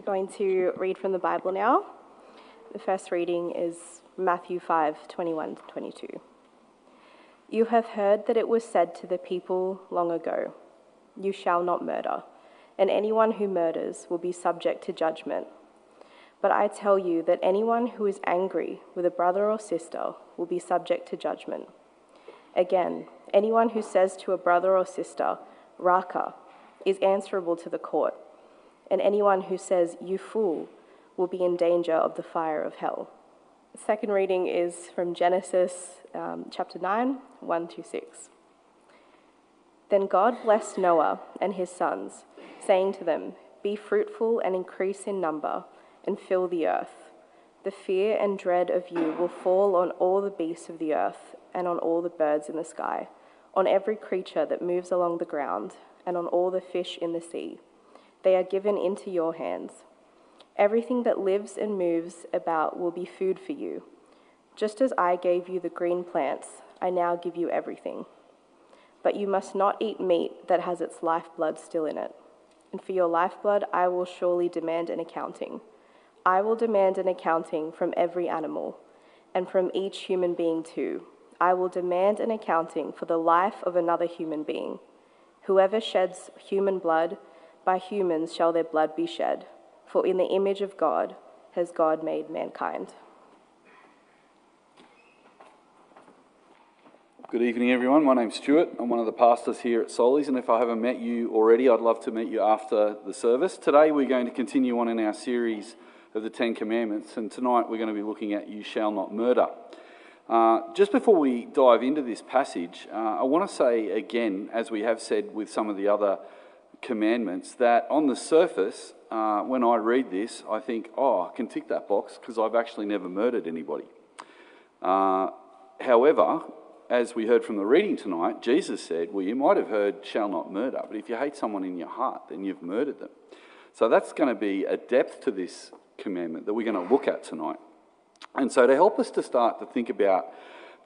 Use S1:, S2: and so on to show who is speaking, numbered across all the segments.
S1: I'm going to read from the Bible now. The first reading is Matthew 5:21-22. You have heard that it was said to the people long ago, "You shall not murder, and anyone who murders will be subject to judgment." But I tell you that anyone who is angry with a brother or sister will be subject to judgment. Again, anyone who says to a brother or sister, "Raka," is answerable to the court, and anyone who says, "You fool," will be in danger of the fire of hell. The second reading is from Genesis chapter 9, 1-6. Then God blessed Noah and his sons, saying to them, "Be fruitful and increase in number, and fill the earth. The fear and dread of you will fall on all the beasts of the earth, and on all the birds in the sky, on every creature that moves along the ground, and on all the fish in the sea. They are given into your hands. Everything that lives and moves about will be food for you. Just as I gave you the green plants, I now give you everything. But you must not eat meat that has its lifeblood still in it. And for your lifeblood, I will surely demand an accounting. I will demand an accounting from every animal, and from each human being too. I will demand an accounting for the life of another human being. Whoever sheds human blood, by humans shall their blood be shed. For in the image of God has God made mankind."
S2: Good evening, everyone. My name's Stuart. I'm one of the pastors here at Solies, and if I haven't met you already, I'd love to meet you after the service. Today we're going to continue on in our series of the Ten Commandments, and tonight we're going to be looking at "You shall not murder." Just before we dive into this passage, I want to say again, as we have said with some of the other commandments, that on the surface, when I read this, I think, I can tick that box because I've actually never murdered anybody. However, as we heard from the reading tonight, Jesus said, well, you might have heard "shall not murder," but if you hate someone in your heart, then you've murdered them. So that's going to be a depth to this commandment that we're going to look at tonight. And so to help us to start to think about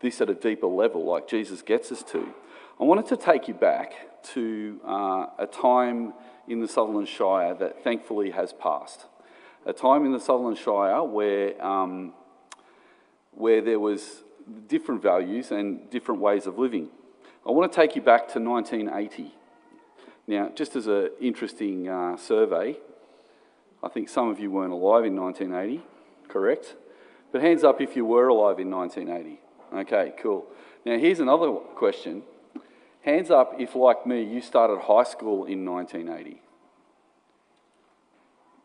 S2: this at a deeper level, like Jesus gets us to, I wanted to take you back to a time in the Sutherland Shire that thankfully has passed. A time in the Sutherland Shire where there was different values and different ways of living. I want to take you back to 1980. Now, just as an interesting survey, I think some of you weren't alive in 1980, correct? But hands up if you were alive in 1980. Okay, cool. Now, here's another question. Hands up if, like me, you started high school in 1980.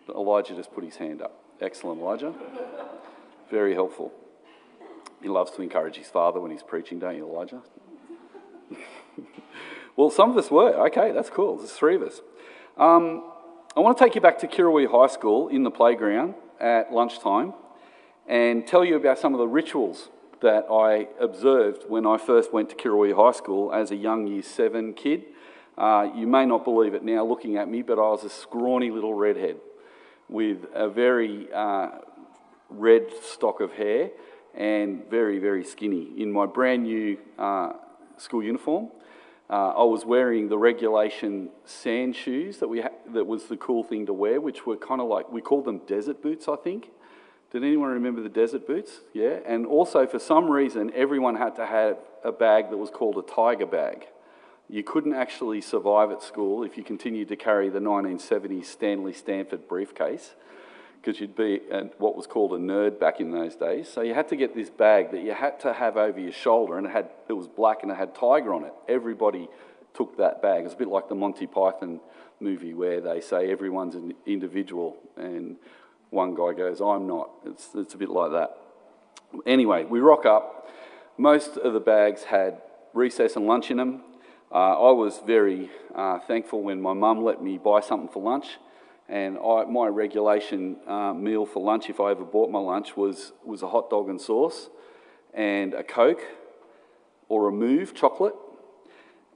S2: Elijah just put his hand up. Excellent, Elijah. Very helpful. He loves to encourage his father when he's preaching, don't you, Elijah? Well, some of us were. Okay, that's cool. There's three of us. I want to take you back to Kirrawee High School in the playground at lunchtime and tell you about some of the rituals that I observed when I first went to Kirrawee High School as a young Year 7 kid. You may not believe it now looking at me, but I was a scrawny little redhead with a very red stock of hair and very, very skinny. In my brand new school uniform, I was wearing the regulation sand shoes that was the cool thing to wear, which were kind of like, we called them desert boots, I think. Did anyone remember the desert boots? Yeah, and also for some reason, everyone had to have a bag that was called a tiger bag. You couldn't actually survive at school if you continued to carry the 1970s Stanley Stanford briefcase, because you'd be what was called a nerd back in those days. So you had to get this bag that you had to have over your shoulder, and it was black and it had tiger on it. Everybody took that bag. It's a bit like the Monty Python movie where they say everyone's an individual, and one guy goes, "I'm not." It's a bit like that. Anyway, we rock up. Most of the bags had recess and lunch in them. I was very thankful when my mum let me buy something for lunch. And my regulation meal for lunch, if I ever bought my lunch, was a hot dog and sauce and a Coke or a Move chocolate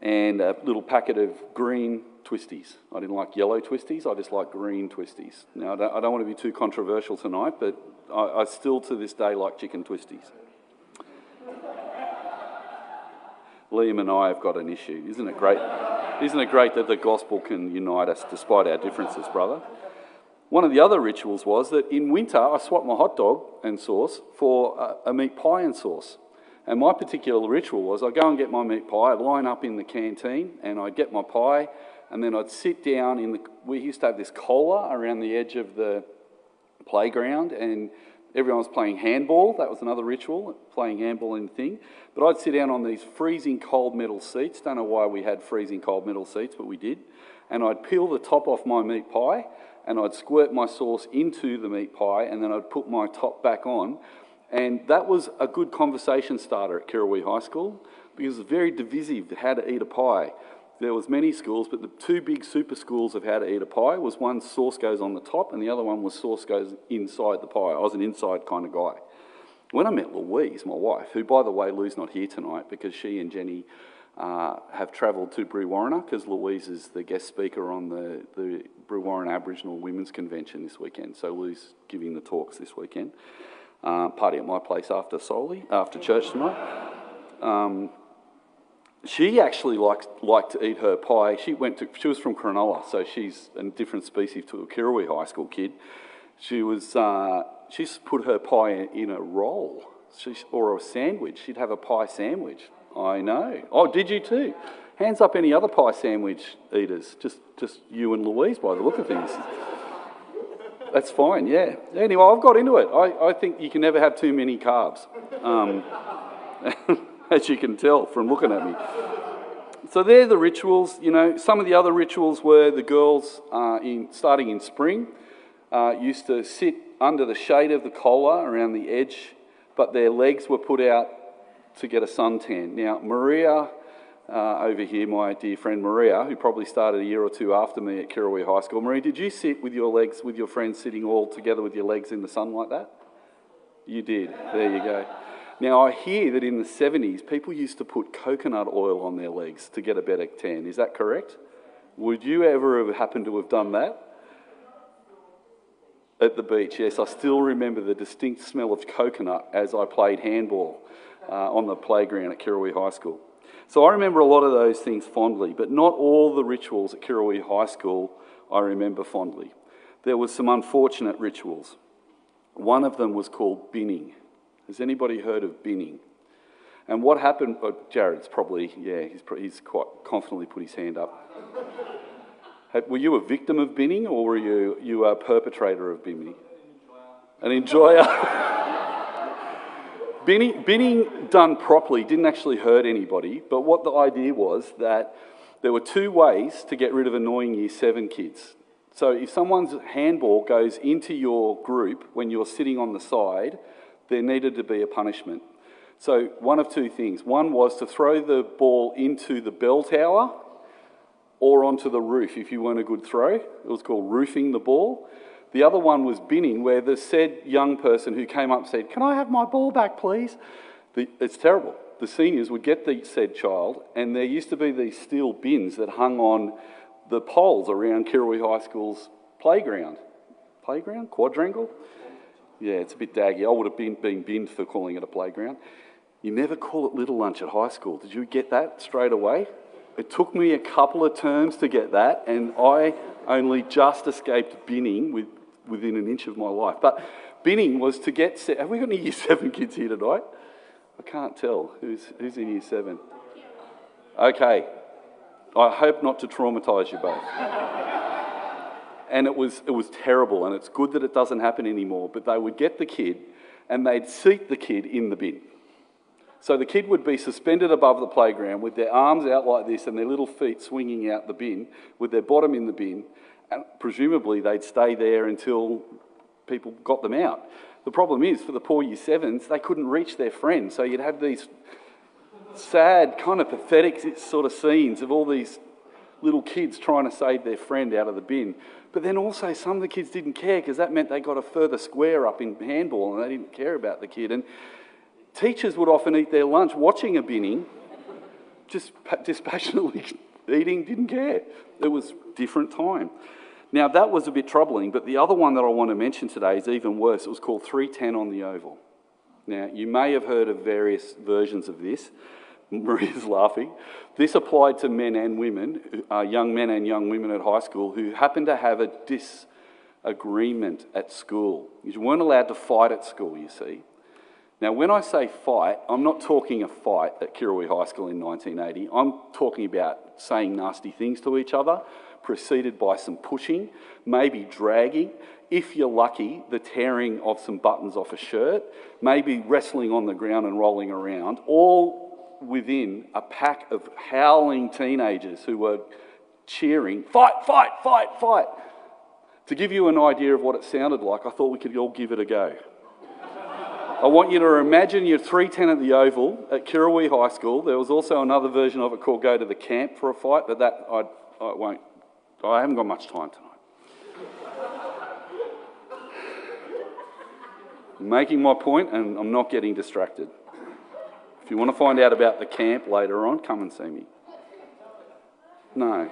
S2: and a little packet of green Twisties. I didn't like yellow Twisties, I just like green Twisties. Now, I don't want to be too controversial tonight, but I still to this day like chicken Twisties. Liam and I have got an issue. Isn't it great? Isn't it great that the gospel can unite us despite our differences, brother? One of the other rituals was that in winter I swapped my hot dog and sauce for a meat pie and sauce. And my particular ritual was I'd go and get my meat pie, I'd line up in the canteen and I'd get my pie, and then I'd sit down we used to have this collar around the edge of the playground, and everyone was playing handball. That was another ritual, playing handball in the thing. But I'd sit down on these freezing cold metal seats. Don't know why we had freezing cold metal seats, but we did. And I'd peel the top off my meat pie, and I'd squirt my sauce into the meat pie, and then I'd put my top back on. And that was a good conversation starter at Kirrawee High School, because it was very divisive how to eat a pie. There was many schools, but the two big super schools of how to eat a pie was one sauce goes on the top and the other one was sauce goes inside the pie. I was an inside kind of guy. When I met Louise, my wife, who, by the way, Lou's not here tonight because she and Jenny have travelled to Brewarrina, because Louise is the guest speaker on the Brewarrina Aboriginal Women's Convention this weekend. So Lou's giving the talks this weekend. Party at my place after church tonight. She actually liked to eat her pie. She was from Cronulla, so she's a different species to a Kirrawee High School kid. She put her pie in a roll, or a sandwich. She'd have a pie sandwich. I know. Oh, did you too? Hands up any other pie sandwich eaters. Just you and Louise by the look of things. That's fine, yeah. Anyway, I've got into it. I think you can never have too many carbs. As you can tell from looking at me. So they're the rituals. You know, some of the other rituals were the girls, starting in spring, used to sit under the shade of the collar around the edge, but their legs were put out to get a suntan. Now, Maria, over here, my dear friend Maria, who probably started a year or two after me at Kirrawee High School. Maria, did you sit with your friends sitting all together with your legs in the sun like that? You did. There you go. Now, I hear that in the 70s, people used to put coconut oil on their legs to get a better tan. Is that correct? Would you ever have happened to have done that? At the beach, yes. I still remember the distinct smell of coconut as I played handball on the playground at Kirrawee High School. So I remember a lot of those things fondly, but not all the rituals at Kirrawee High School I remember fondly. There were some unfortunate rituals. One of them was called binning. Has anybody heard of binning? And what happened, Jared's probably, yeah, he's quite confidently put his hand up. Were you a victim of binning, or were you a perpetrator of binning? An enjoyer. Binning done properly didn't actually hurt anybody, but what the idea was that there were two ways to get rid of annoying Year 7 kids. So if someone's handball goes into your group when you're sitting on the side, there needed to be a punishment. So one of two things. One was to throw the ball into the bell tower or onto the roof if you weren't a good throw. It was called roofing the ball. The other one was binning, where the said young person who came up said, "Can I have my ball back, please?" It's terrible. The seniors would get the said child, and there used to be these steel bins that hung on the poles around Kirrawee High School's playground. Playground? Quadrangle? Yeah, it's a bit daggy. I would have been binned for calling it a playground. You never call it little lunch at high school. Did you get that straight away? It took me a couple of terms to get that, and I only just escaped binning within an inch of my life. But binning was to get... Have we got any Year 7 kids here tonight? I can't tell. Who's in Year 7? Okay. I hope not to traumatise you both. And it was terrible, and it's good that it doesn't happen anymore, but they would get the kid and they'd seat the kid in the bin. So the kid would be suspended above the playground with their arms out like this and their little feet swinging out the bin with their bottom in the bin, and presumably they'd stay there until people got them out. The problem is, for the poor Year 7s, they couldn't reach their friends, so you'd have these sad, kind of pathetic sort of scenes of all these little kids trying to save their friend out of the bin. But then also some of the kids didn't care, because that meant they got a further square up in handball and they didn't care about the kid. And teachers would often eat their lunch watching a binning, just dispassionately eating, didn't care. It was a different time. Now that was a bit troubling, but the other one that I want to mention today is even worse. It was called 310 on the oval. Now you may have heard of various versions of this. Maria's laughing. This applied to men and women, young men and young women at high school who happened to have agreement at school. You weren't allowed to fight at school, you see. Now, when I say fight, I'm not talking a fight at Kirrawee High School in 1980. I'm talking about saying nasty things to each other, preceded by some pushing, maybe dragging, if you're lucky, the tearing of some buttons off a shirt, maybe wrestling on the ground and rolling around, all within a pack of howling teenagers who were cheering, fight, fight, fight, fight. To give you an idea of what it sounded like, I thought we could all give it a go. I want you to imagine you're 310 at the Oval at Kirrawee High School. There was also another version of it called Go to the Camp for a fight, but that I won't. I haven't got much time tonight. I'm making my point and I'm not getting distracted. If you want to find out about the camp later on, come and see me. No.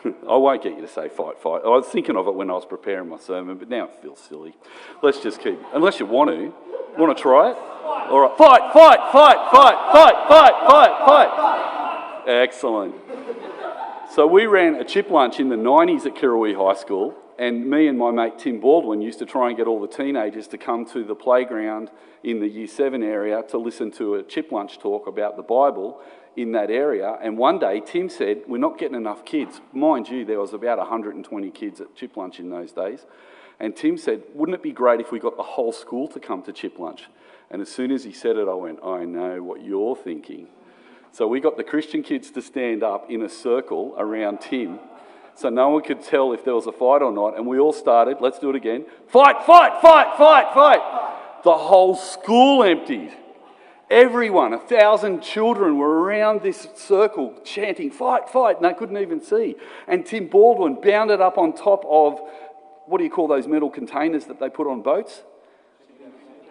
S2: I won't get you to say fight, fight. I was thinking of it when I was preparing my sermon, but now it feels silly. Let's just keep, unless you want to. Want to try it? All right. Fight, fight, fight, fight, fight, fight, fight, fight. Excellent. So we ran a chip lunch in the 90s at Kirrawee High School, and me and my mate Tim Baldwin used to try and get all the teenagers to come to the playground in the Year 7 area to listen to a chip lunch talk about the Bible in that area. And one day Tim said, we're not getting enough kids. Mind you, there was about 120 kids at chip lunch in those days. And Tim said, wouldn't it be great if we got the whole school to come to chip lunch? And as soon as he said it, I went, I know what you're thinking. So we got the Christian kids to stand up in a circle around Tim, so no one could tell if there was a fight or not. And we all started, let's do it again, fight, fight, fight, fight, fight. The whole school emptied. Everyone, 1,000 children were around this circle chanting, fight, fight, and they couldn't even see. And Tim Baldwin bounded up on top of, what do you call those metal containers that they put on boats?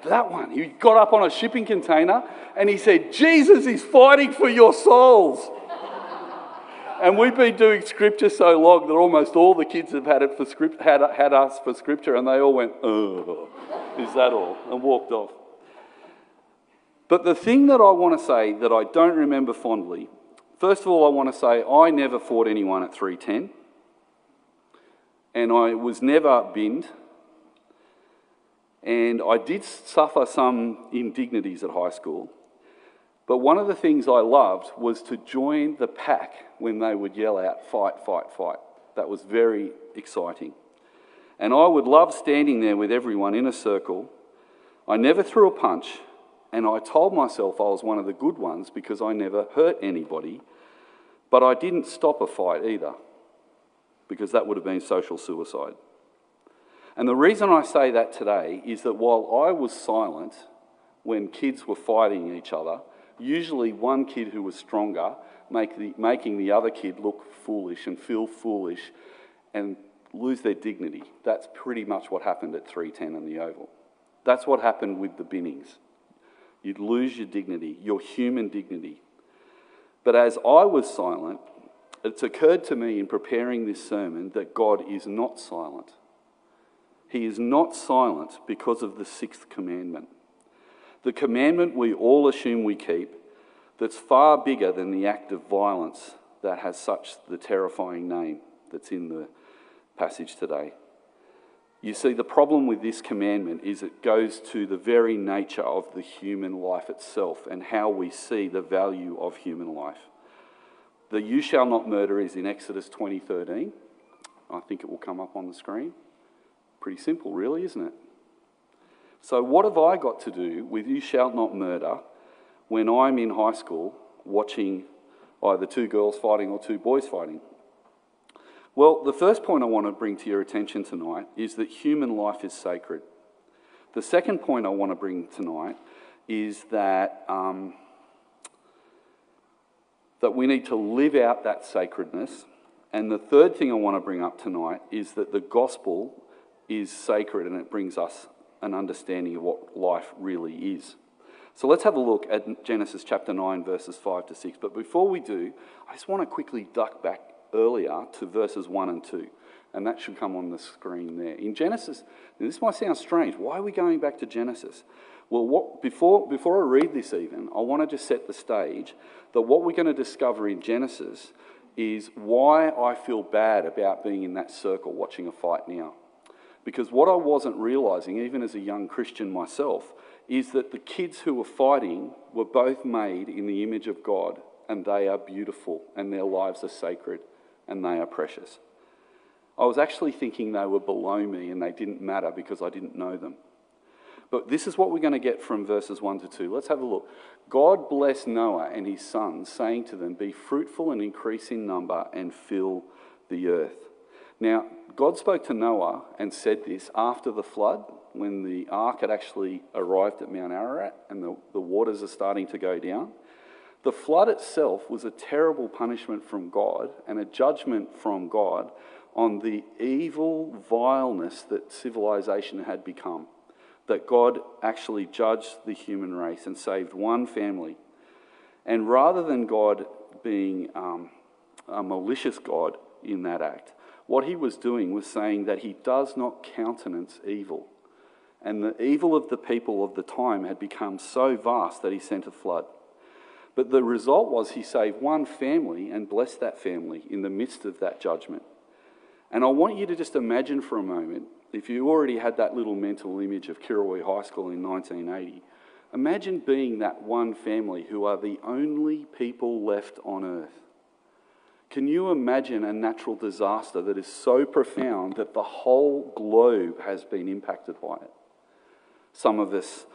S2: That one. He got up on a shipping container and he said, Jesus is fighting for your souls. And we've been doing scripture so long that almost all the kids have had it for had us for scripture, and they all went, oh, is that all? And walked off. But the thing that I want to say that I don't remember fondly, first of all, I want to say I never fought anyone at 310, and I was never binned, and I did suffer some indignities at high school. But one of the things I loved was to join the pack when they would yell out, fight, fight, fight. That was very exciting. And I would love standing there with everyone in a circle. I never threw a punch, and I told myself I was one of the good ones because I never hurt anybody, but I didn't stop a fight either, because that would have been social suicide. And the reason I say that today is that while I was silent when kids were fighting each other, usually one kid who was stronger making the other kid look foolish and feel foolish and lose their dignity. That's pretty much what happened at 310 and the Oval. That's what happened with the binnings. You'd lose your dignity, your human dignity. But as I was silent, it's occurred to me in preparing this sermon that God is not silent. He is not silent because of the 6th commandment. The commandment we all assume we keep, that's far bigger than the act of violence that has such the terrifying name that's in the passage today. You see, the problem with this commandment is it goes to the very nature of the human life itself and how we see the value of human life. The you shall not murder is in Exodus 20:13. I think it will come up on the screen. Pretty simple, really, isn't it? So what have I got to do with you shall not murder when I'm in high school watching either 2 girls fighting or 2 boys fighting? Well, the first point I want to bring to your attention tonight is that human life is sacred. The second point I want to bring tonight is that that we need to live out that sacredness. And the third thing I want to bring up tonight is that the gospel is sacred and it brings us an understanding of what life really is. So let's have a look at Genesis chapter 9, verses 5 to 6. But before we do, I just want to quickly duck back earlier to verses 1 and 2. And that should come on the screen there. In Genesis, this might sound strange. Why are we going back to Genesis? Well, before I read this even, I want to just set the stage that what we're going to discover in Genesis is why I feel bad about being in that circle watching a fight now. Because what I wasn't realising, even as a young Christian myself, is that the kids who were fighting were both made in the image of God, and they are beautiful, and their lives are sacred, and they are precious. I was actually thinking they were below me and they didn't matter because I didn't know them. But this is what we're going to get from verses 1 to 2. Let's have a look. God blessed Noah and his sons, saying to them, "Be fruitful and increase in number and fill the earth." Now, God spoke to Noah and said this after the flood, when the ark had actually arrived at Mount Ararat and the waters are starting to go down. The flood itself was a terrible punishment from God and a judgment from God on the evil vileness that civilization had become. That God actually judged the human race and saved one family. And rather than God being a malicious God in that act, what he was doing was saying that he does not countenance evil. And the evil of the people of the time had become so vast that he sent a flood. But the result was he saved one family and blessed that family in the midst of that judgment. And I want you to just imagine for a moment, if you already had that little mental image of Kirrawee High School in 1980, imagine being that one family who are the only people left on earth. Can you imagine a natural disaster that is so profound that the whole globe has been impacted by it? Some of us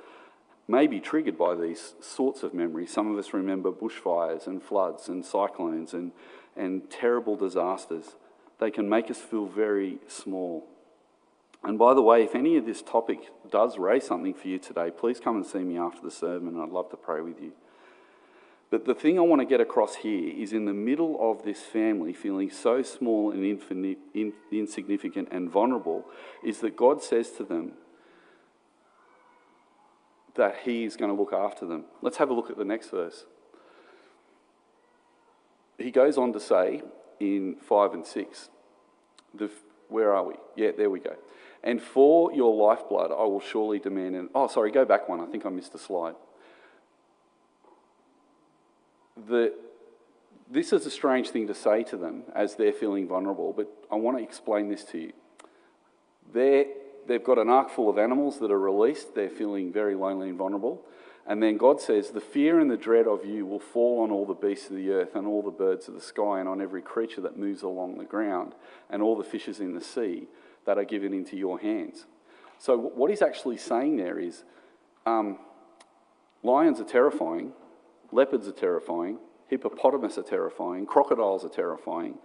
S2: may be triggered by these sorts of memories. Some of us remember bushfires and floods and cyclones and terrible disasters. They can make us feel very small. And by the way, if any of this topic does raise something for you today, please come and see me after the sermon. I'd love to pray with you. But the thing I want to get across here is in the middle of this family feeling so small and insignificant and vulnerable, is that God says to them that he is going to look after them. Let's have a look at the next verse. He goes on to say in 5 and 6, where are we? Yeah, there we go. "And for your lifeblood I will surely demand an..." Oh, sorry, go back one. I think I missed a slide. This is a strange thing to say to them as they're feeling vulnerable, but I want to explain this to you. They've got an ark full of animals that are released. They're feeling very lonely and vulnerable. And then God says, "The fear and the dread of you will fall on all the beasts of the earth and all the birds of the sky and on every creature that moves along the ground and all the fishes in the sea that are given into your hands." So what he's actually saying there is lions are terrifying, leopards are terrifying, hippopotamus are terrifying, crocodiles are terrifying.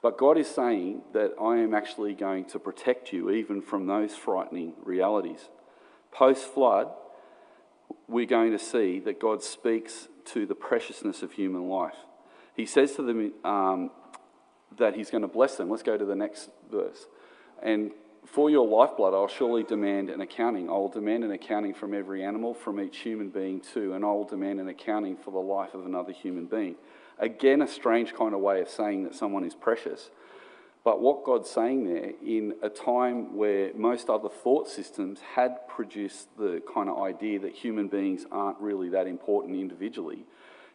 S2: But God is saying that I am actually going to protect you even from those frightening realities. Post-flood, we're going to see that God speaks to the preciousness of human life. He says to them that he's going to bless them. Let's go to the next verse. "And for your lifeblood, I'll surely demand an accounting. I will demand an accounting from every animal, from each human being too, and I will demand an accounting for the life of another human being." Again, a strange kind of way of saying that someone is precious. But what God's saying there, in a time where most other thought systems had produced the kind of idea that human beings aren't really that important individually,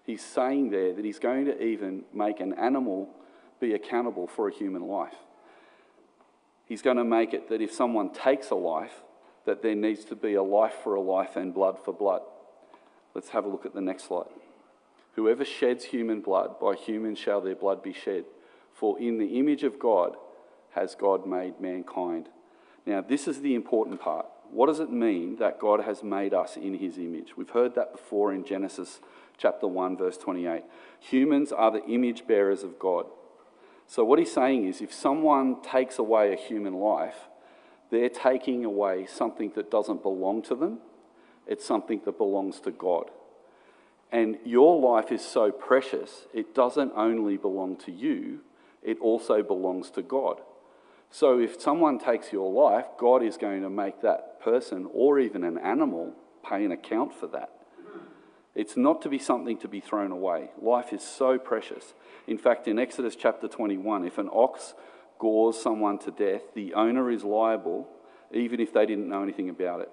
S2: he's saying there that he's going to even make an animal be accountable for a human life. He's going to make it that if someone takes a life, that there needs to be a life for a life and blood for blood. Let's have a look at the next slide. "Whoever sheds human blood, by humans shall their blood be shed. For in the image of God has God made mankind." Now, this is the important part. What does it mean that God has made us in his image? We've heard that before in Genesis chapter 1, verse 28. Humans are the image bearers of God. So what he's saying is if someone takes away a human life, they're taking away something that doesn't belong to them. It's something that belongs to God. And your life is so precious, it doesn't only belong to you, it also belongs to God. So if someone takes your life, God is going to make that person, or even an animal, pay an account for that. It's not to be something to be thrown away. Life is so precious. In fact, in Exodus chapter 21, if an ox gores someone to death, the owner is liable, even if they didn't know anything about it.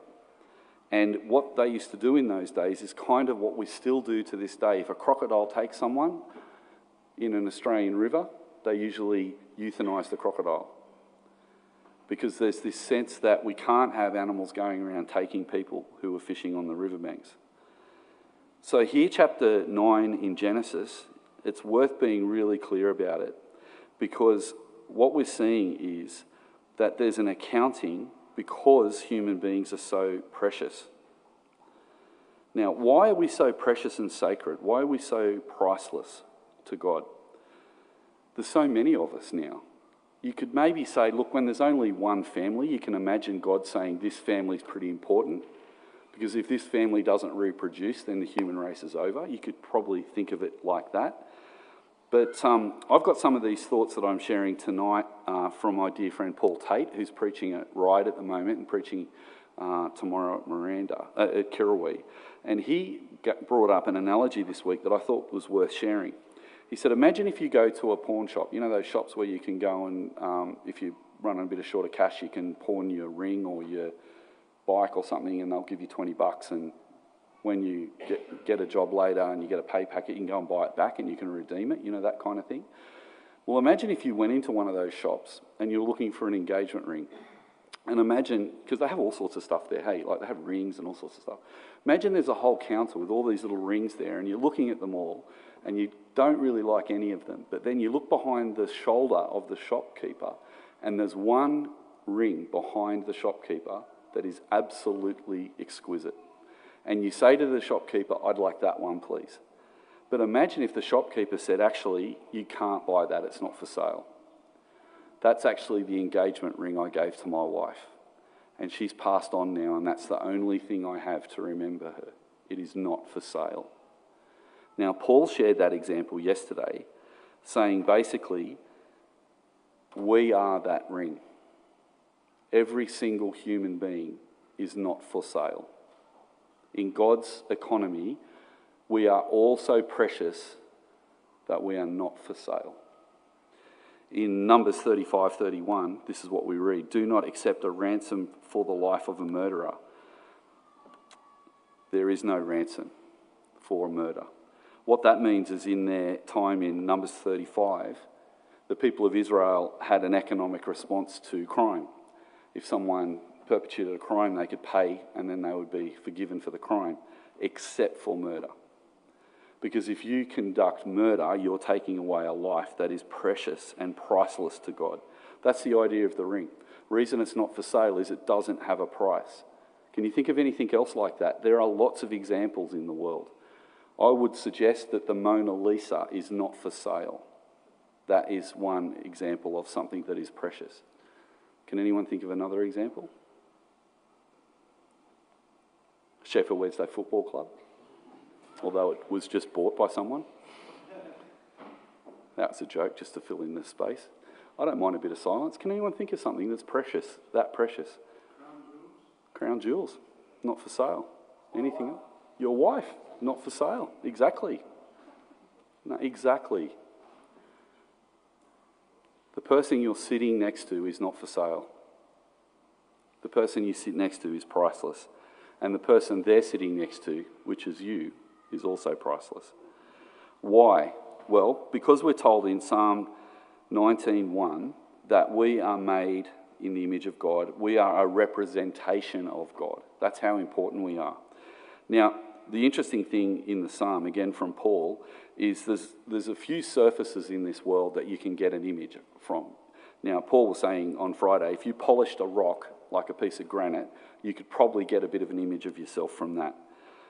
S2: And what they used to do in those days is kind of what we still do to this day. If a crocodile takes someone, in an Australian river, they usually euthanise the crocodile. Because there's this sense that we can't have animals going around taking people who are fishing on the riverbanks. So here, chapter 9 in Genesis, it's worth being really clear about it, because what we're seeing is that there's an accounting because human beings are so precious. Now, why are we so precious and sacred? Why are we so priceless to God? There's so many of us now. You could maybe say, look, when there's only one family, you can imagine God saying this family's pretty important, because if this family doesn't reproduce, then the human race is over. You could probably think of it like that. But I've got some of these thoughts that I'm sharing tonight from my dear friend Paul Tate, who's preaching at Ryde at the moment and preaching tomorrow at Kirrawee. And he brought up an analogy this week that I thought was worth sharing. He said, imagine if you go to a pawn shop, you know those shops where you can go and if you run a bit of short of cash, you can pawn your ring or your bike or something and they'll give you $20, and when you get a job later and you get a pay packet, you can go and buy it back and you can redeem it, you know, that kind of thing. Well, imagine if you went into one of those shops and you're looking for an engagement ring. And imagine, because they have all sorts of stuff there, hey, like they have rings and all sorts of stuff. Imagine there's a whole counter with all these little rings there and you're looking at them all and you don't really like any of them. But then you look behind the shoulder of the shopkeeper and there's one ring behind the shopkeeper that is absolutely exquisite. And you say to the shopkeeper, I'd like that one, please. But imagine if the shopkeeper said, actually, you can't buy that, it's not for sale. That's actually the engagement ring I gave to my wife. And she's passed on now, and that's the only thing I have to remember her. It is not for sale. Now, Paul shared that example yesterday, saying basically, we are that ring. Every single human being is not for sale. In God's economy, we are all so precious that we are not for sale. In Numbers 35:31, this is what we read: do not accept a ransom for the life of a murderer. There is no ransom for a murder. What that means is in their time in Numbers 35, the people of Israel had an economic response to crime. If someone perpetrated a crime, they could pay and then they would be forgiven for the crime, except for murder. Because if you conduct murder, you're taking away a life that is precious and priceless to God. That's the idea of the ring. The reason it's not for sale is it doesn't have a price. Can you think of anything else like that? There are lots of examples in the world. I would suggest that the Mona Lisa is not for sale. That is one example of something that is precious. Can anyone think of another example? Sheffield Wednesday Football Club, although it was just bought by someone. That was a joke, just to fill in this space. I don't mind a bit of silence. Can anyone think of something that's precious, that precious? Crown jewels, not for sale. Anything else? Your wife, not for sale. Exactly. No, exactly. The person you're sitting next to is not for sale. The person you sit next to is priceless. And the person they're sitting next to, which is you, is also priceless. Why? Well, because we're told in Psalm 19:1 that we are made in the image of God. We are a representation of God. That's how important we are. Now, the interesting thing in the psalm, again from Paul, is there's a few surfaces in this world that you can get an image from. Now, Paul was saying on Friday, if you polished a rock like a piece of granite, you could probably get a bit of an image of yourself from that.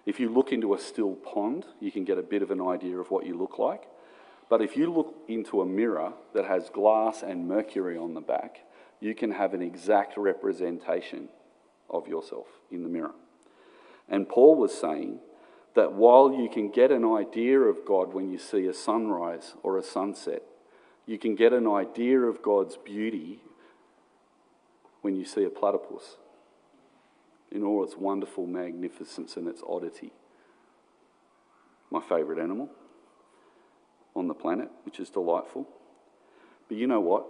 S2: If you look into a still pond, you can get a bit of an idea of what you look like. But if you look into a mirror that has glass and mercury on the back, you can have an exact representation of yourself in the mirror. And Paul was saying that while you can get an idea of God when you see a sunrise or a sunset, you can get an idea of God's beauty when you see a platypus in all its wonderful magnificence and its oddity. My favourite animal on the planet, which is delightful. But you know what?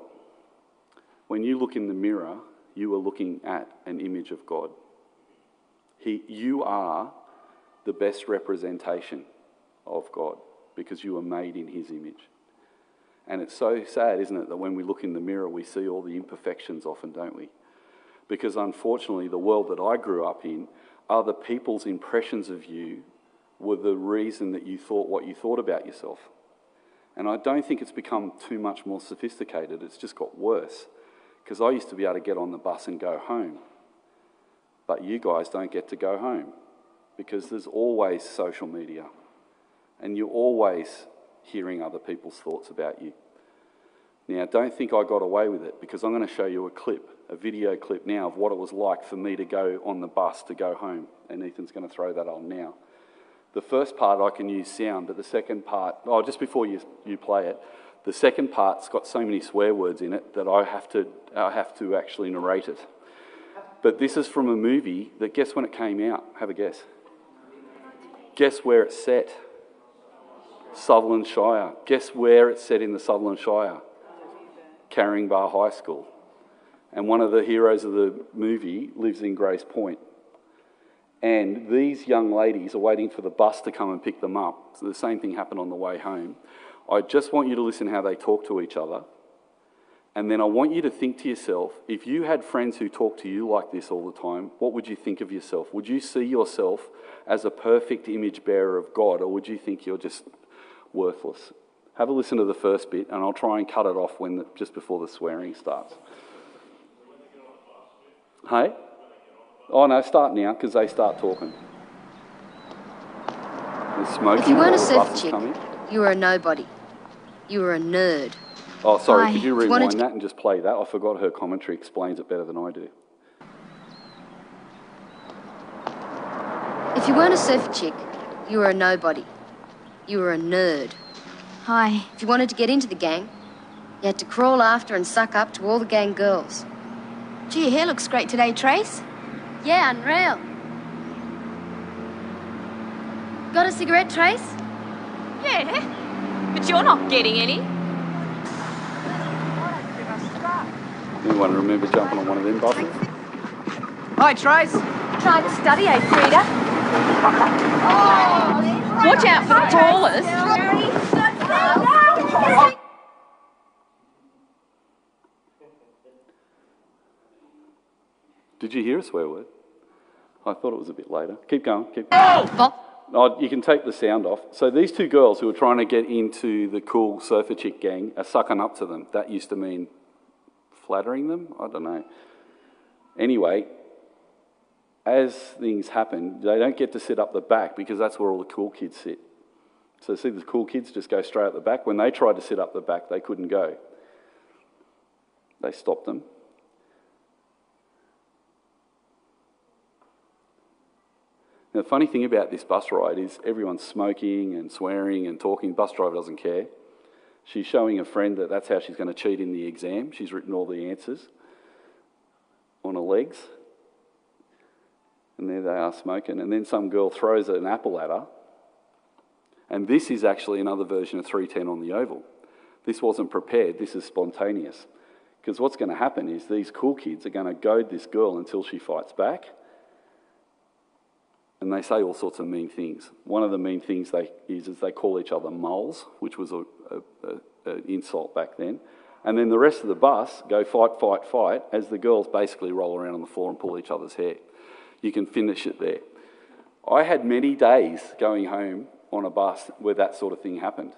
S2: When you look in the mirror, you are looking at an image of God. You are the best representation of God because you are made in his image. And it's so sad, isn't it, that when we look in the mirror, we see all the imperfections often, don't we? Because unfortunately, the world that I grew up in, other people's impressions of you were the reason that you thought what you thought about yourself. And I don't think it's become too much more sophisticated. It's just got worse. Because I used to be able to get on the bus and go home. But you guys don't get to go home. Because there's always social media. And you're always hearing other people's thoughts about you. Now, don't think I got away with it, because I'm going to show you a video clip now of what it was like for me to go on the bus to go home. And Ethan's going to throw that on now. The first part I can use sound, but the second part, just before you play it, the second part's got so many swear words in it that I have to actually narrate it. But this is from a movie that, guess when it came out? Have a guess. Guess where it's set? Sutherland Shire. Guess where it's set in the Sutherland Shire? Carringbar High School. And one of the heroes of the movie lives in Grace Point. And these young ladies are waiting for the bus to come and pick them up. So the same thing happened on the way home. I just want you to listen how they talk to each other. And then I want you to think to yourself, if you had friends who talk to you like this all the time, what would you think of yourself? Would you see yourself as a perfect image bearer of God, or would you think you're just worthless? Have a listen to the first bit, and I'll try and cut it off just before the swearing starts. Hey? Oh no, start now, because they start talking. There's smoking.
S3: If you weren't a
S2: the
S3: surf
S2: buses
S3: chick,
S2: coming.
S3: you were a nobody. You were a nerd.
S2: Oh, sorry,
S3: Hi.
S2: could you
S3: If you wanted
S2: rewind
S3: to-
S2: that and just play that? I forgot her commentary explains it better than I do.
S3: If you weren't a surf chick, you were a nobody. You were a nerd.
S4: Hi.
S3: If you wanted to get into the gang, you had to crawl after and suck up to all the gang girls.
S4: Gee, your hair looks great today, Trace.
S3: Yeah, unreal. Got a cigarette, Trace?
S5: Yeah, but you're not getting any.
S2: Anyone remember jumping on one of them buses?
S6: Hi, Trace.
S4: Trying to study, eh, Frida?
S5: Watch out for the trawlers.
S2: Did you hear a swear word? I thought it was a bit later. Keep going, keep going. Oh, you can take the sound off. So these two girls who are trying to get into the cool surfer chick gang are sucking up to them. That used to mean flattering them? I don't know. Anyway, as things happen, they don't get to sit up the back because that's where all the cool kids sit. So see, the cool kids just go straight up the back. When they tried to sit up the back, they couldn't go. They stopped them. Now, the funny thing about this bus ride is everyone's smoking and swearing and talking. The bus driver doesn't care. She's showing a friend that that's how she's going to cheat in the exam. She's written all the answers on her legs. And there they are smoking. And then some girl throws an apple at her. And this is actually another version of 310 on the oval. This wasn't prepared. This is spontaneous. Because what's going to happen is these cool kids are going to goad this girl until she fights back. And they say all sorts of mean things. One of the mean things is they call each other moles, which was an insult back then. And then the rest of the bus go fight, fight, fight, as the girls basically roll around on the floor and pull each other's hair. You can finish it there. I had many days going home on a bus where that sort of thing happened.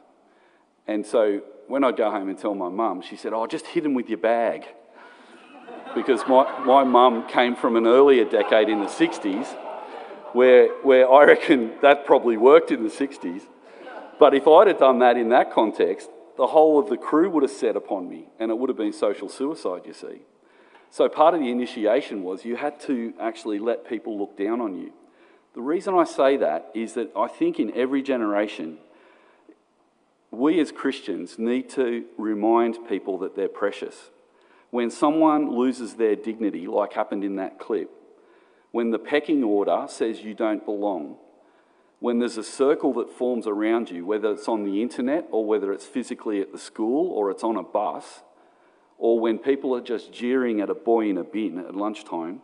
S2: And so when I'd go home and tell my mum, she said, "Oh, just hit him with your bag." Because my mum came from an earlier decade in the 60s, where I reckon that probably worked in the 60s. But if I'd have done that in that context, the whole of the crew would have set upon me, and it would have been social suicide, you see. So part of the initiation was you had to actually let people look down on you. The reason I say that is that I think in every generation, we as Christians need to remind people that they're precious. When someone loses their dignity, like happened in that clip, when the pecking order says you don't belong, when there's a circle that forms around you, whether it's on the internet or whether it's physically at the school or it's on a bus, or when people are just jeering at a boy in a bin at lunchtime,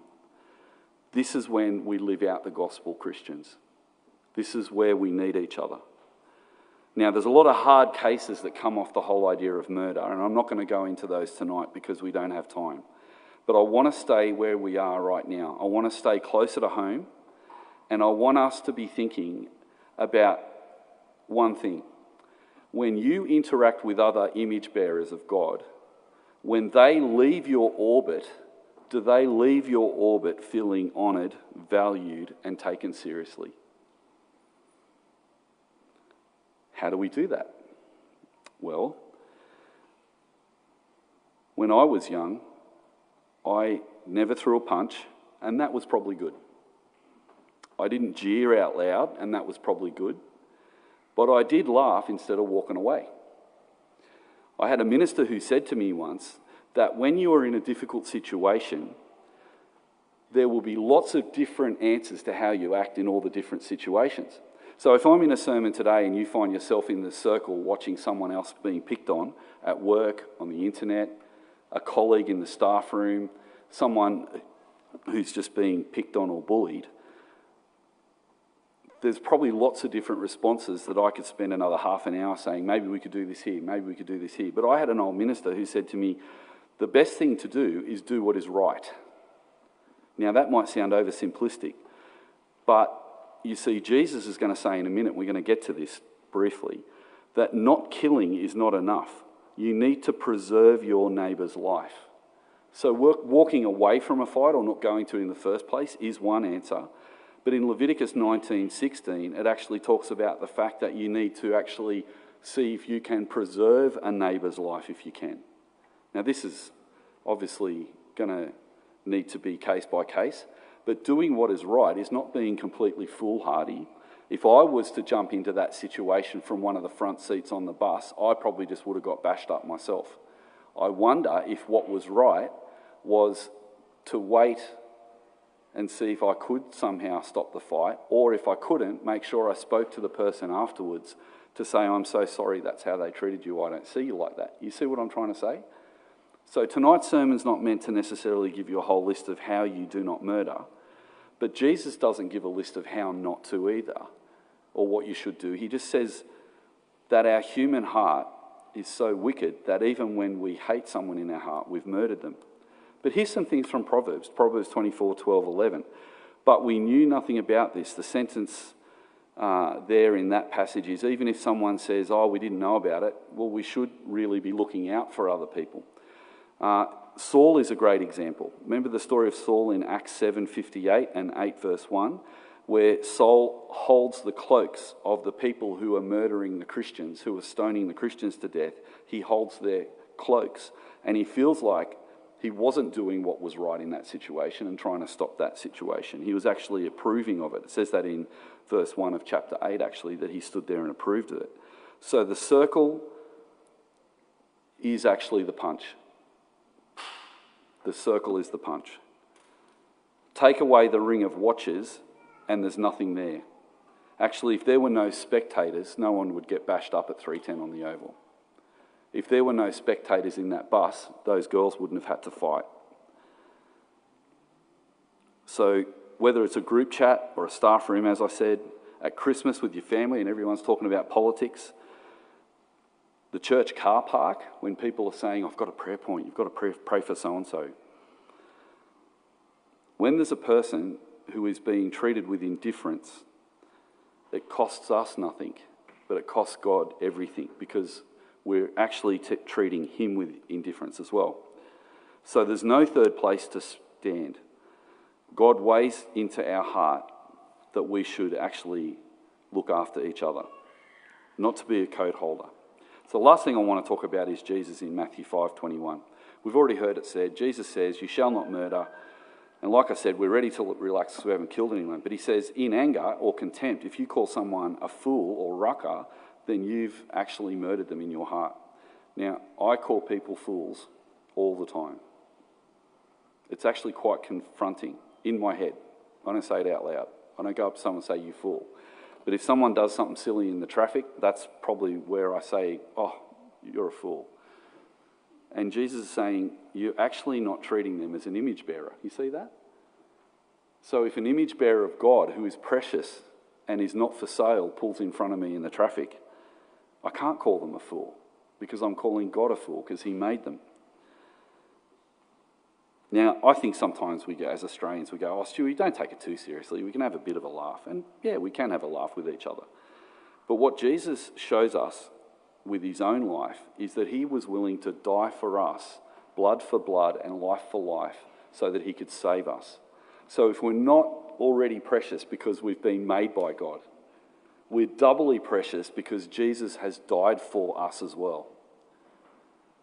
S2: this is when we live out the gospel, Christians. This is where we need each other. Now, there's a lot of hard cases that come off the whole idea of murder, and I'm not going to go into those tonight because we don't have time. But I want to stay where we are right now. I want to stay closer to home, and I want us to be thinking about one thing. When you interact with other image bearers of God, when they leave your orbit, do they leave your orbit feeling honoured, valued, and taken seriously? How do we do that? Well, when I was young, I never threw a punch, and that was probably good. I didn't jeer out loud, and that was probably good. But I did laugh instead of walking away. I had a minister who said to me once that when you are in a difficult situation, there will be lots of different answers to how you act in all the different situations. So if I'm in a sermon today and you find yourself in the circle watching someone else being picked on at work, on the internet, a colleague in the staff room, someone who's just being picked on or bullied, there's probably lots of different responses that I could spend another half an hour saying, maybe we could do this here, maybe we could do this here. But I had an old minister who said to me, the best thing to do is do what is right. Now that might sound oversimplistic, but you see, Jesus is going to say in a minute, we're going to get to this briefly, that not killing is not enough. You need to preserve your neighbour's life. So walking away from a fight or not going to it in the first place is one answer. But in Leviticus 19:16, it actually talks about the fact that you need to actually see if you can preserve a neighbour's life if you can. Now this is obviously going to need to be case by case, but doing what is right is not being completely foolhardy. If I was to jump into that situation from one of the front seats on the bus, I probably just would have got bashed up myself. I wonder if what was right was to wait and see if I could somehow stop the fight, or if I couldn't, make sure I spoke to the person afterwards to say, I'm so sorry, that's how they treated you, I don't see you like that. You see what I'm trying to say? So tonight's sermon's not meant to necessarily give you a whole list of how you do not murder, but Jesus doesn't give a list of how not to either, or what you should do. He just says that our human heart is so wicked that even when we hate someone in our heart, we've murdered them. But here's some things from Proverbs 24:12-11. But we knew nothing about this. The sentence there in that passage is, even if someone says, oh, we didn't know about it, well, we should really be looking out for other people. Saul is a great example. Remember the story of Saul in Acts 7:58 and 8 verse 1, where Saul holds the cloaks of the people who are murdering the Christians, who are stoning the Christians to death. He holds their cloaks, and he feels like he wasn't doing what was right in that situation and trying to stop that situation. He was actually approving of it. It says that in verse 1 of chapter 8, actually, that he stood there and approved of it. So the circle is actually the punch. The circle is the punch. Take away the ring of watchers and there's nothing there. Actually, if there were no spectators, no one would get bashed up at 3:10 on the Oval. If there were no spectators in that bus, those girls wouldn't have had to fight. So whether it's a group chat or a staff room, as I said, at Christmas with your family and everyone's talking about politics, the church car park, when people are saying, I've got a prayer point, you've got to pray for so-and-so. When there's a person who is being treated with indifference, it costs us nothing, but it costs God everything, because we're actually treating him with indifference as well. So there's no third place to stand. God weighs into our heart that we should actually look after each other, not to be a coat holder. So the last thing I want to talk about is Jesus in Matthew 5:21. We've already heard it said. Jesus says, you shall not murder. And like I said, we're ready to relax because we haven't killed anyone. But he says, in anger or contempt, if you call someone a fool or rucker, then you've actually murdered them in your heart. Now, I call people fools all the time. It's actually quite confronting in my head. I don't say it out loud. I don't go up to someone and say, you fool. But if someone does something silly in the traffic, that's probably where I say, oh, you're a fool. And Jesus is saying, you're actually not treating them as an image bearer. You see that? So if an image bearer of God who is precious and is not for sale pulls in front of me in the traffic, I can't call them a fool because I'm calling God a fool because he made them. Now, I think sometimes we go, as Australians, we go, oh, Stewie, don't take it too seriously. We can have a bit of a laugh. And yeah, we can have a laugh with each other. But what Jesus shows us with his own life is that he was willing to die for us, blood for blood and life for life, so that he could save us. So if we're not already precious because we've been made by God, we're doubly precious because Jesus has died for us as well.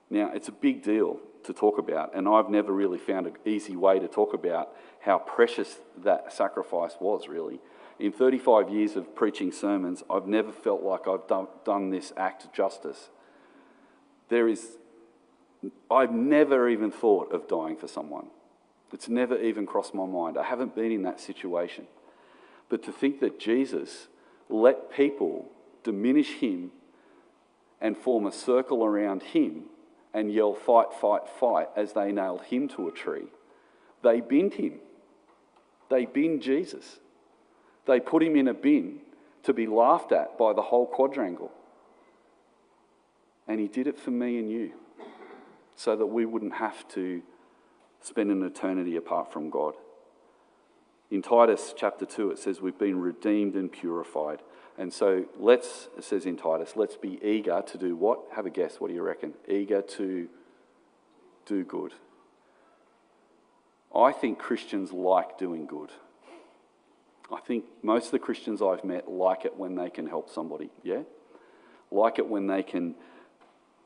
S2: Now, it's a big deal to talk about, and I've never really found an easy way to talk about how precious that sacrifice was, really. In 35 years of preaching sermons, I've never felt like I've done this act justice. I've never even thought of dying for someone. It's never even crossed my mind. I haven't been in that situation. But to think that Jesus let people diminish him and form a circle around him and yell, fight, fight, fight, as they nailed him to a tree. They binned him. They binned Jesus. They put him in a bin to be laughed at by the whole quadrangle. And he did it for me and you, so that we wouldn't have to spend an eternity apart from God. In Titus chapter 2, it says we've been redeemed and purified. And so it says in Titus, let's be eager to do what? Have a guess, what do you reckon? Eager to do good. I think Christians like doing good. I think most of the Christians I've met like it when they can help somebody, yeah? Like it when they can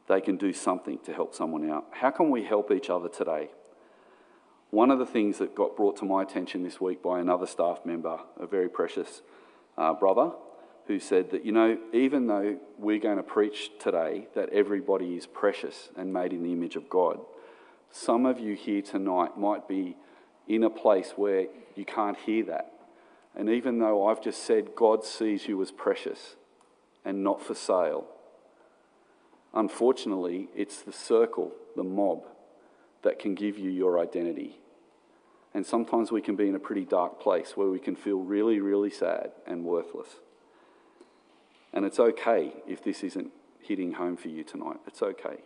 S2: do something to help someone out. How can we help each other today? One of the things that got brought to my attention this week by another staff member, a very precious brother, who said that, even though we're going to preach today that everybody is precious and made in the image of God, some of you here tonight might be in a place where you can't hear that. And even though I've just said God sees you as precious and not for sale, unfortunately, it's the circle, the mob, that can give you your identity. And sometimes we can be in a pretty dark place where we can feel really, really sad and worthless. And it's okay if this isn't hitting home for you tonight. It's okay.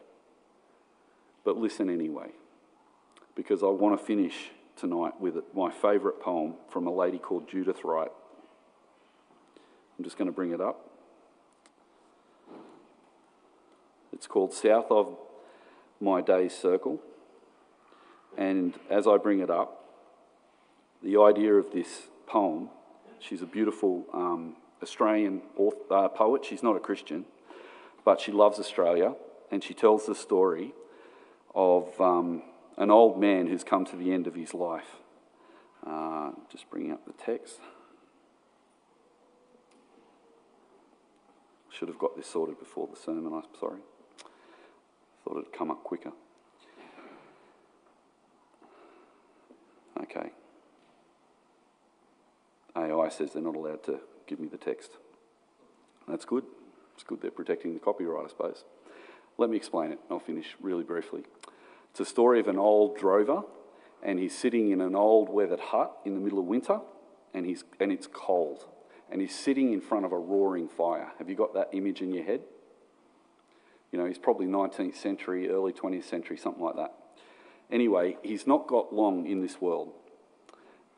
S2: But listen anyway, because I want to finish tonight with my favourite poem from a lady called Judith Wright. I'm just going to bring it up. It's called South of My Day's Circle. And as I bring it up, the idea of this poem, she's a beautiful Australian poet. She's not a Christian, but she loves Australia, and she tells the story of an old man who's come to the end of his life. Just bringing up the text. Should have got this sorted before the sermon, I'm sorry. Thought it'd come up quicker. Okay. AI says they're not allowed to give me the text. That's good. It's good they're protecting the copyright, I suppose. Let me explain it. I'll finish really briefly. It's a story of an old drover, and he's sitting in an old weathered hut in the middle of winter, and it's cold. And he's sitting in front of a roaring fire. Have you got that image in your head? He's probably 19th century, early 20th century, something like that. Anyway, he's not got long in this world.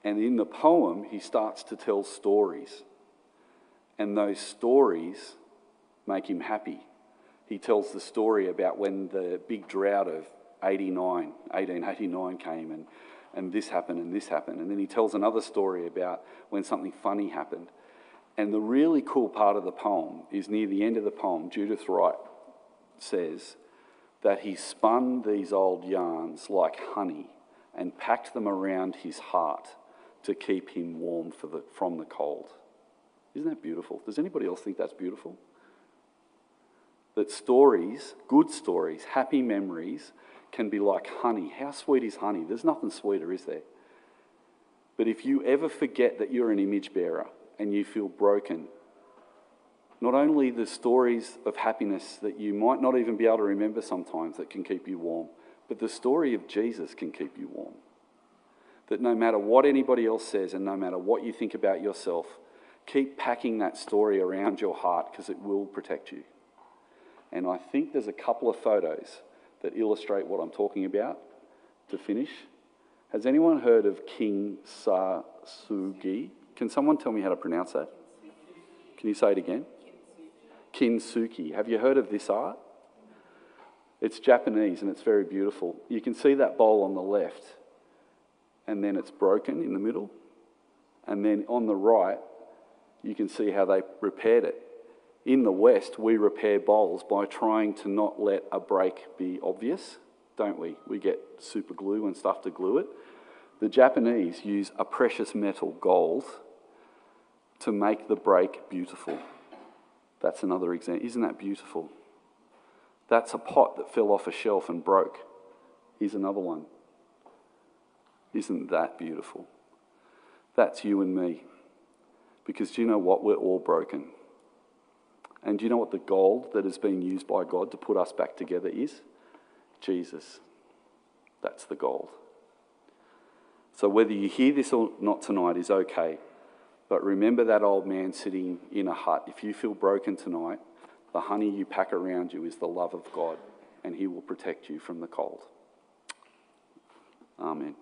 S2: And in the poem, he starts to tell stories. And those stories make him happy. He tells the story about when the big drought of 1889 came and this happened and this happened. And then he tells another story about when something funny happened. And the really cool part of the poem is near the end of the poem, Judith Wright says that he spun these old yarns like honey and packed them around his heart to keep him warm from the cold. Isn't that beautiful? Does anybody else think that's beautiful? That stories, good stories, happy memories, can be like honey. How sweet is honey? There's nothing sweeter, is there? But if you ever forget that you're an image bearer and you feel broken, not only the stories of happiness that you might not even be able to remember sometimes that can keep you warm, but the story of Jesus can keep you warm. That no matter what anybody else says and no matter what you think about yourself, keep packing that story around your heart because it will protect you. And I think there's a couple of photos that illustrate what I'm talking about to finish. Has anyone heard of King Sasugi? Can someone tell me how to pronounce that? Can you say it again? Kintsugi. Have you heard of this art? It's Japanese and it's very beautiful. You can see that bowl on the left, and then it's broken in the middle. And then on the right, you can see how they repaired it. In the West, we repair bowls by trying to not let a break be obvious, don't we? We get super glue and stuff to glue it. The Japanese use a precious metal, gold, to make the break beautiful. That's another example. Isn't that beautiful? That's a pot that fell off a shelf and broke. Here's another one. Isn't that beautiful? That's you and me. Because do you know what? We're all broken. And do you know what the gold that has been used by God to put us back together is? Jesus. That's the gold. So whether you hear this or not tonight is okay. But remember that old man sitting in a hut. If you feel broken tonight, the honey you pack around you is the love of God, and he will protect you from the cold. Amen.